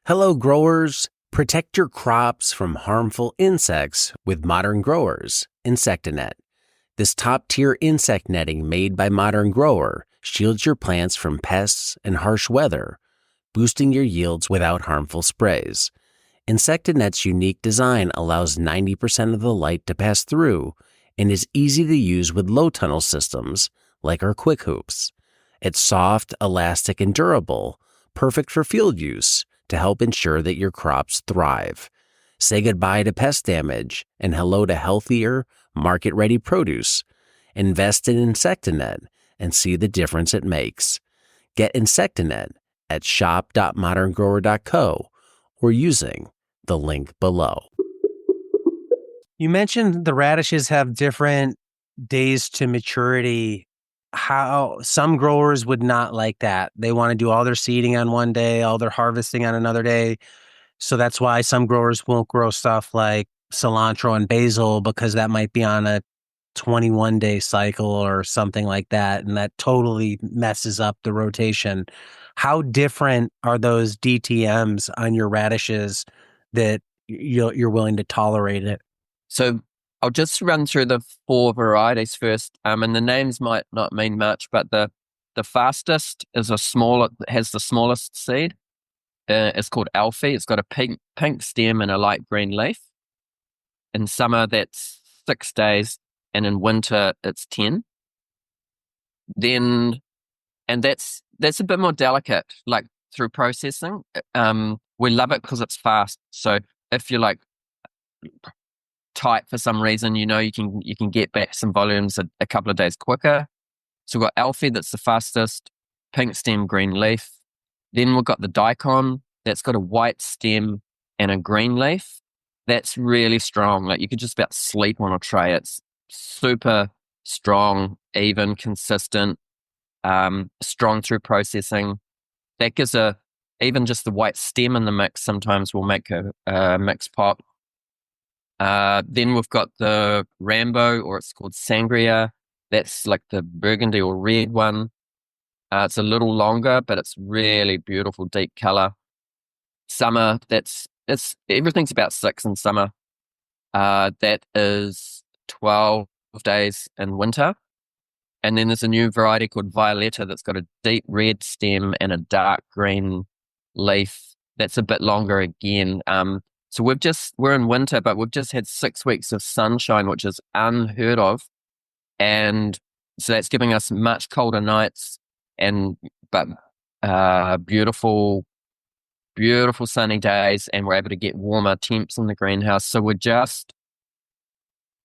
Hello, growers. Protect your crops from harmful insects with Modern Growers Insectanet. This top-tier insect netting made by Modern Grower shields your plants from pests and harsh weather, boosting your yields without harmful sprays. Insectanet's unique design allows 90% of the light to pass through and is easy to use with low tunnel systems like our Quick Hoops. It's soft, elastic, and durable, perfect for field use to help ensure that your crops thrive. Say goodbye to pest damage and hello to healthier, market-ready produce. Invest in Insectanet and see the difference it makes. Get Insectanet at shop.moderngrower.co or using the link below. You mentioned the radishes have different days to maturity. How some growers would not like that. They want to do all their seeding on one day, all their harvesting on another day. So that's why some growers won't grow stuff like cilantro and basil, because that might be on a 21-day cycle or something like that. And that totally messes up the rotation. How different are those DTMs on your radishes that you're willing to tolerate it? So I'll just run through the four varieties first, and the names might not mean much, but the fastest is has the smallest seed. It's called Alfie. It's got a pink stem and a light green leaf. In summer, that's 6 days, and in winter, it's 10. Then, and that's a bit more delicate, like through processing. We love it because it's fast. So if you're like tight for some reason, you can get back some volumes a couple of days quicker. So we've got Alfie, that's the fastest, pink stem, green leaf. Then we've got the daikon, that's got a white stem and a green leaf. That's really strong. Like you could just about sleep on a tray. It's super strong, even, consistent, strong through processing. That gives even just the white stem in the mix sometimes will make a mix pop. Then we've got the Rambo, or it's called Sangria. That's like the burgundy or red one. It's a little longer, but it's really beautiful, deep color. Summer, everything's about 6 in summer. That is 12 days in winter. And then there's a new variety called Violetta that's got a deep red stem and a dark green leaf. That's a bit longer again. So we're in winter, but we've just had 6 weeks of sunshine, which is unheard of. And so that's giving us much colder nights but beautiful, beautiful sunny days, and we're able to get warmer temps in the greenhouse. So we just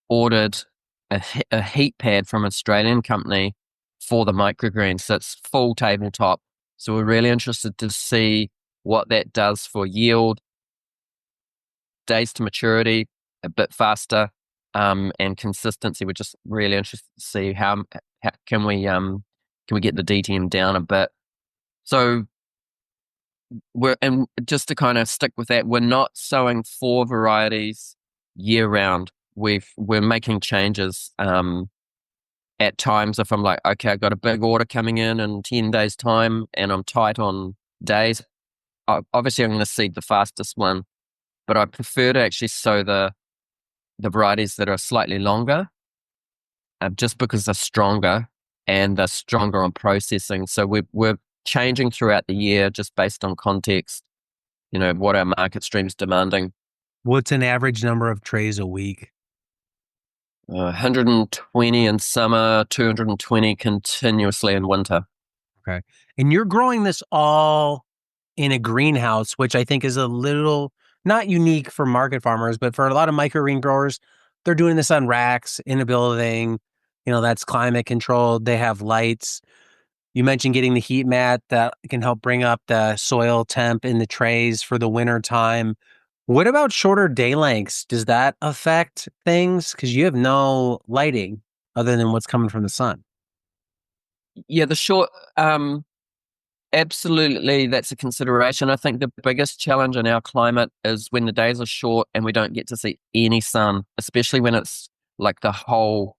ordered a heat pad from an Australian company for the microgreens. So it's full tabletop. So we're really interested to see what that does for yield, days to maturity, a bit faster, and consistency. We're just really interested to see how can we get the DTM down a bit. So and just to kind of stick with that, we're not sowing 4 varieties year round. We're making changes at times. If I'm like, okay, I've got a big order coming in 10 days time and I'm tight on days, obviously I'm going to seed the fastest one, but I prefer to actually sow the varieties that are slightly longer, just because they're stronger and they're stronger on processing. So we're changing throughout the year just based on context, what our market stream's demanding. What's an average number of trays a week? 120 in summer, 220 continuously in winter. Okay. And you're growing this all in a greenhouse, which I think is a little not unique for market farmers, but for a lot of microgreen growers, they're doing this on racks in a building, that's climate controlled. They have lights. You mentioned getting the heat mat that can help bring up the soil temp in the trays for the winter time. What about shorter day lengths? Does that affect things? Because you have no lighting other than what's coming from the sun. Yeah, the short, absolutely, that's a consideration. I think the biggest challenge in our climate is when the days are short and we don't get to see any sun, especially when it's like the whole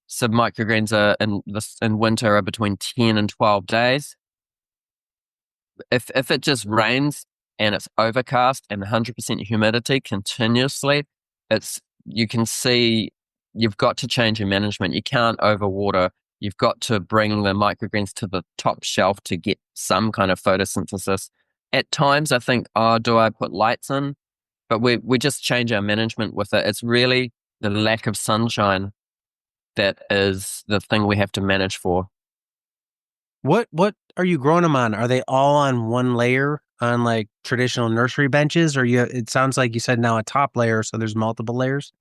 microgreens are in winter are between 10 and 12 days. If it just rains and it's overcast and 100% humidity continuously, you can see you've got to change your management. You can't overwater. You've got to bring the microgreens to the top shelf to get some kind of photosynthesis. At times, I think, do I put lights in? But we just change our management with it. It's really the lack of sunshine that is the thing we have to manage for. What are you growing them on? Are they all on one layer on like traditional nursery benches, or it sounds like you said now a top layer, so there's multiple layers?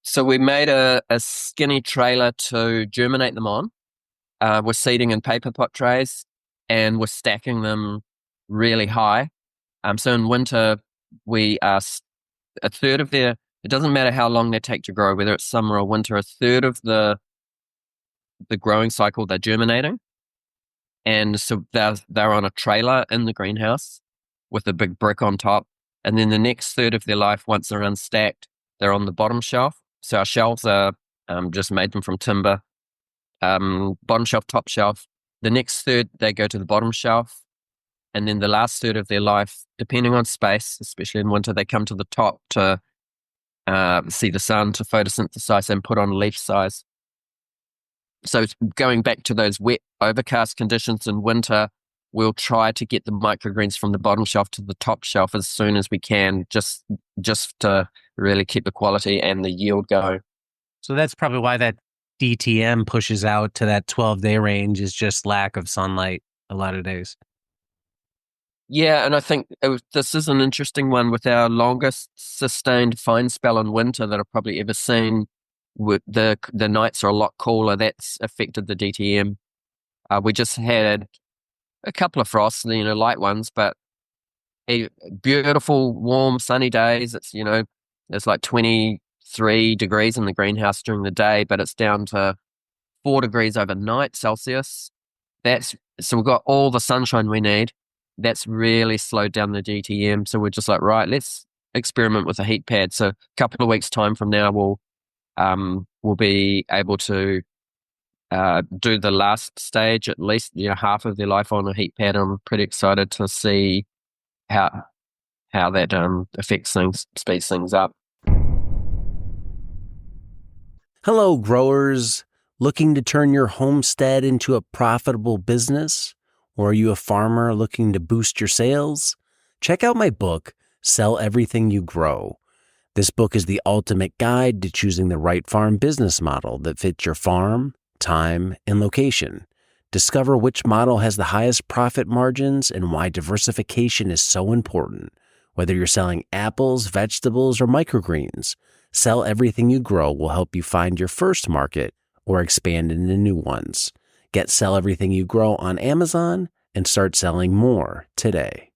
So we made a skinny trailer to germinate them on. We're seeding in paper pot trays, and we're stacking them really high. So in winter, we are a third of it doesn't matter how long they take to grow, whether it's summer or winter, a third of the growing cycle, they're germinating. And so they're on a trailer in the greenhouse with a big brick on top. And then the next third of their life, once they're unstacked, they're on the bottom shelf. So our shelves are just made them from timber. Bottom shelf, top shelf. The next third, they go to the bottom shelf. And then the last third of their life, depending on space, especially in winter, they come to the top to see the sun, to photosynthesize and put on leaf size. So going back to those wet, overcast conditions in winter, we'll try to get the microgreens from the bottom shelf to the top shelf as soon as we can, just to really keep the quality and the yield going. So that's probably why that DTM pushes out to that 12-day range, is just lack of sunlight a lot of days. Yeah, and I think this is an interesting one. With our longest sustained fine spell in winter that I've probably ever seen, with the nights are a lot cooler. That's affected the DTM. We just had a couple of frosts, light ones, but beautiful, warm, sunny days. It's like 23 degrees in the greenhouse during the day, but it's down to 4 degrees overnight Celsius. So we've got all the sunshine we need. That's really slowed down the DTM. So we're just like, right, let's experiment with a heat pad. So a couple of weeks' time from now, we'll be able to do the last stage, at least half of their life on a heat pad. I'm pretty excited to see how that affects things, speeds things up. Hello, growers. Looking to turn your homestead into a profitable business? Or are you a farmer looking to boost your sales? Check out my book, Sell Everything You Grow. This book is the ultimate guide to choosing the right farm business model that fits your farm, time, and location. Discover which model has the highest profit margins and why diversification is so important. Whether you're selling apples, vegetables, or microgreens, Sell Everything You Grow will help you find your first market or expand into new ones. Get Sell Everything You Grow on Amazon and start selling more today.